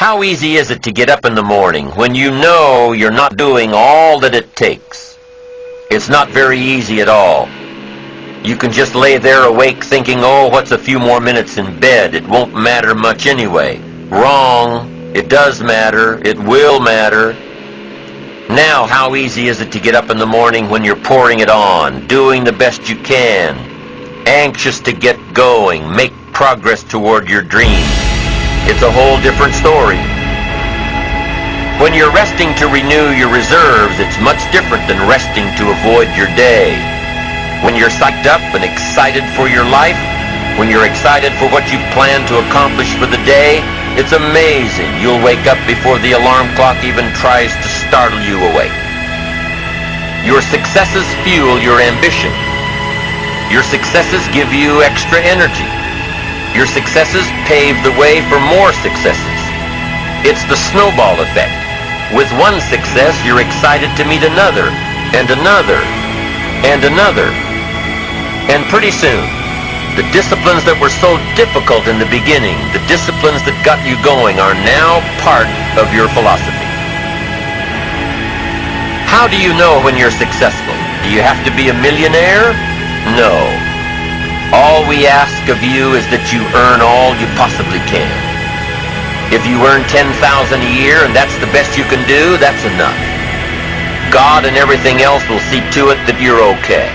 How easy is it to get up in the morning when you know you're not doing all that it takes? It's not very easy at all. You can just lay there awake thinking, oh, what's a few more minutes in bed? It won't matter much anyway. Wrong. It does matter. It will matter. Now, how easy is it to get up in the morning when you're pouring it on, doing the best you can, anxious to get going, make progress toward your dreams? It's a whole different story. When you're resting to renew your reserves, it's much different than resting to avoid your day. When you're psyched up and excited for your life, when you're excited for what you've planned to accomplish for the day, it's amazing. You'll wake up before the alarm clock even tries to startle you awake. Your successes fuel your ambition. Your successes give you extra energy. Your successes pave the way for more successes. It's the snowball effect. With one success, you're excited to meet another, and another, and another. And pretty soon, the disciplines that were so difficult in the beginning, the disciplines that got you going, are now part of your philosophy. How do you know when you're successful? Do you have to be a millionaire? No. All we ask of you is that you earn all you possibly can. If you earn $10,000 a year and that's the best you can do, that's enough. God and everything else will see to it that you're okay.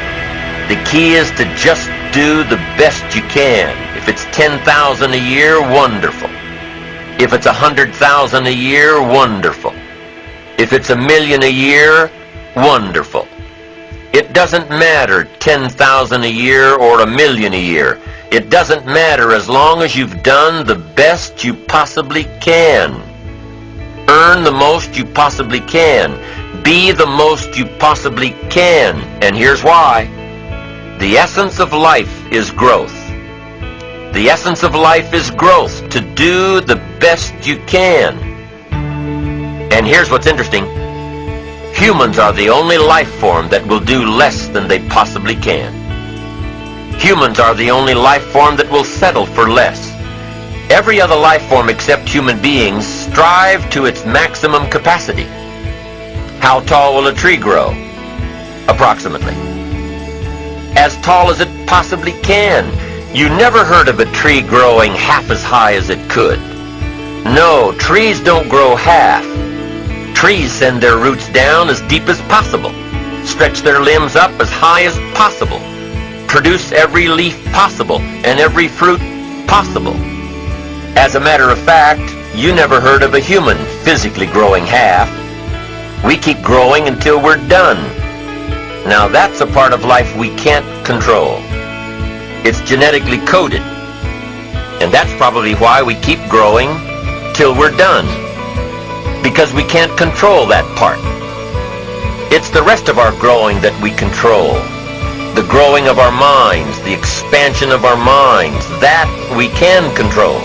The key is to just do the best you can. If it's $10,000 a year, wonderful. If it's $100,000 a year, wonderful. If it's $1 million a year, wonderful. It doesn't matter, 10,000 a year or $1 million a year. It doesn't matter as long as you've done the best you possibly can. Earn the most you possibly can. Be the most you possibly can. And here's why. The essence of life is growth. The essence of life is growth, to do the best you can. And here's what's interesting. Humans are the only life form that will do less than they possibly can. Humans are the only life form that will settle for less. Every other life form except human beings strive to its maximum capacity. How tall will a tree grow? Approximately. As tall as it possibly can. You never heard of a tree growing half as high as it could. No, trees don't grow half. Trees send their roots down as deep as possible, stretch their limbs up as high as possible, produce every leaf possible and every fruit possible. As a matter of fact, you never heard of a human physically growing half. We keep growing until we're done. Now that's a part of life we can't control. It's genetically coded. And that's probably why we keep growing till we're done. Because we can't control that part. It's the rest of our growing that we control. The growing of our minds, the expansion of our minds, that we can control.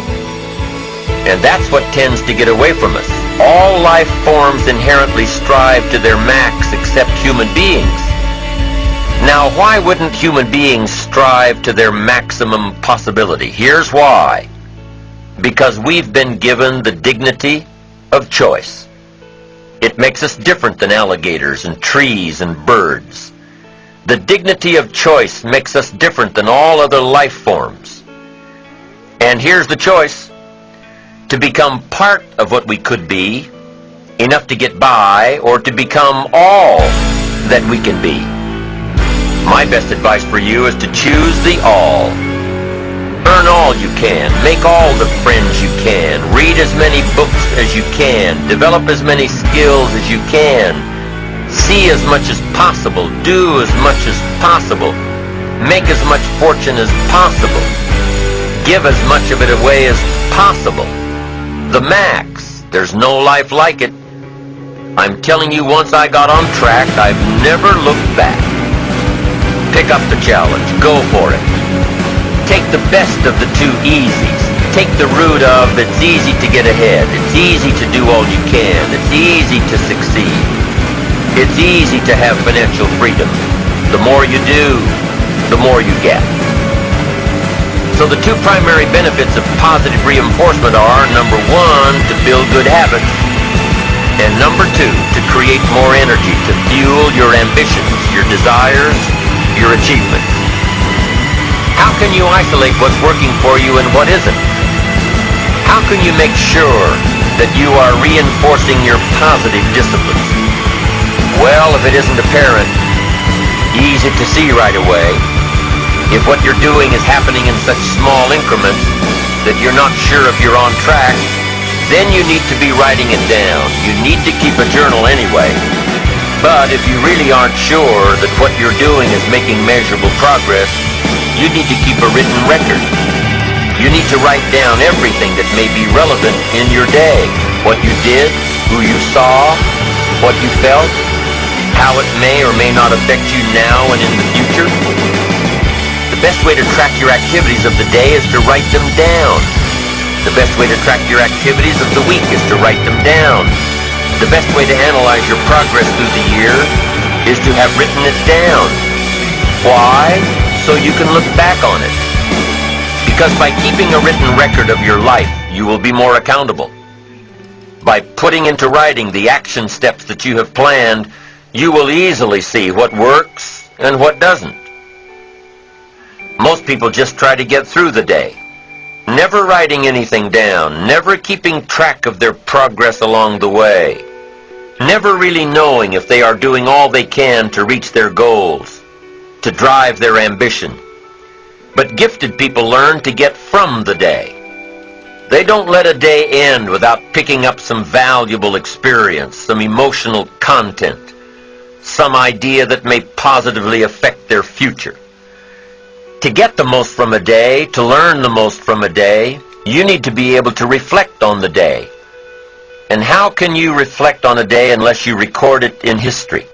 And that's what tends to get away from us. All life forms inherently strive to their max except human beings. Now, why wouldn't human beings strive to their maximum possibility? Here's why. Because we've been given the dignity of choice. It makes us different than alligators and trees and birds. The dignity of choice makes us different than all other life forms. And here's the choice. To become part of what we could be, enough to get by, or to become all that we can be. My best advice for you is to choose the all. Earn all you can. Make all the friends you can. Read as many books as you can. Develop as many skills as you can. See as much as possible. Do as much as possible. Make as much fortune as possible. Give as much of it away as possible. The max. There's no life like it. I'm telling you, once I got on track, I've never looked back. Pick up the challenge. Go for it. Take the best of the two easies. Take the route of it's easy to get ahead. It's easy to do all you can. It's easy to succeed. It's easy to have financial freedom. The more you do, the more you get. So the two primary benefits of positive reinforcement are, number one, to build good habits. And number 2, to create more energy to fuel your ambitions, your desires, your achievements. How can you isolate what's working for you and what isn't? How can you make sure that you are reinforcing your positive disciplines? Well, if it isn't apparent, easy to see right away, if what you're doing is happening in such small increments that you're not sure if you're on track, then you need to be writing it down. You need to keep a journal anyway. But if you really aren't sure that what you're doing is making measurable progress, you need to keep a written record. You need to write down everything that may be relevant in your day. What you did, who you saw, what you felt, how it may or may not affect you now and in the future. The best way to track your activities of the day is to write them down. The best way to track your activities of the week is to write them down. The best way to analyze your progress through the year is to have written it down. Why? So you can look back on it. Because by keeping a written record of your life, you will be more accountable. By putting into writing the action steps that you have planned, you will easily see what works and what doesn't. Most people just try to get through the day, never writing anything down, never keeping track of their progress along the way, never really knowing if they are doing all they can to reach their goals, to drive their ambition. But gifted people learn to get from the day. They don't let a day end without picking up some valuable experience, some emotional content, some idea that may positively affect their future. To get the most from a day, to learn the most from a day, you need to be able to reflect on the day. And how can you reflect on a day unless you record it in history?